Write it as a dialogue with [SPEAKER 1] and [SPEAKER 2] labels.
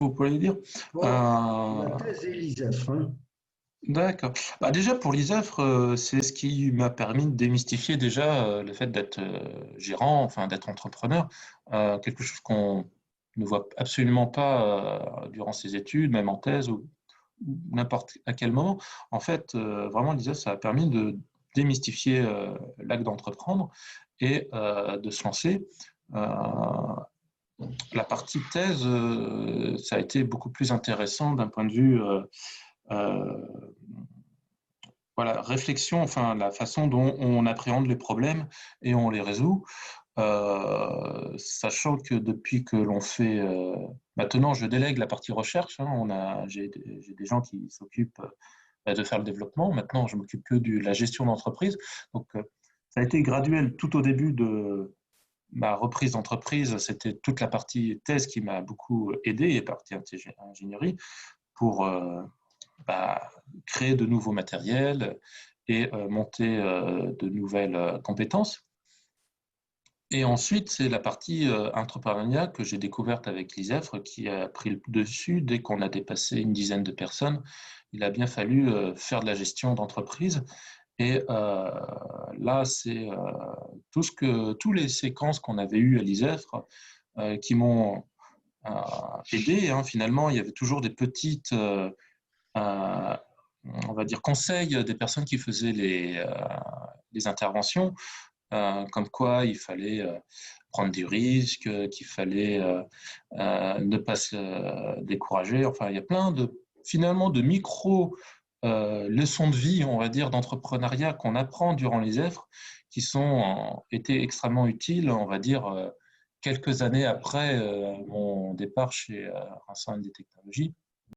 [SPEAKER 1] vous pouvez dire.
[SPEAKER 2] Pour la
[SPEAKER 1] Euh,
[SPEAKER 2] thèse et l'ISEF, hein.
[SPEAKER 1] D'accord. Bah, déjà, pour l'ISEFR, c'est ce qui m'a permis de démystifier déjà le fait d'être gérant, enfin d'être entrepreneur, quelque chose qu'on ne voit absolument pas durant ses études, même en thèse ou n'importe à quel moment. En fait, vraiment, l'ISEFR, ça a permis de démystifier l'acte d'entreprendre et de se lancer. La partie thèse, ça a été beaucoup plus intéressant d'un point de vue euh, voilà, réflexion, enfin la façon dont on appréhende les problèmes et on les résout, sachant que depuis que l'on fait, maintenant je délègue la partie recherche, hein, j'ai des gens qui s'occupent de faire le développement, maintenant je m'occupe que de la gestion d'entreprise, donc ça a été graduel tout au début de ma reprise d'entreprise, c'était toute la partie thèse qui m'a beaucoup aidé et partie ingénierie pour bah, créer de nouveaux matériels et monter de nouvelles compétences. Et ensuite, c'est la partie entrepreneuriat que j'ai découverte avec l'ISEFRE qui a pris le dessus dès qu'on a dépassé une dizaine de personnes. Il a bien fallu faire de la gestion d'entreprise. Et là, c'est tous les séquences qu'on avait eues à l'ISEFRE qui m'ont aidé. Hein. Finalement, il y avait toujours des petites on va dire, conseils des personnes qui faisaient les interventions, comme quoi il fallait prendre des risques, qu'il fallait ne pas se décourager. Enfin, il y a plein de, finalement, de micro leçons de vie, on va dire, d'entrepreneuriat qu'on apprend durant les EFRE, qui sont été extrêmement utiles, on va dire, quelques années après mon départ chez Vincent des Technologies.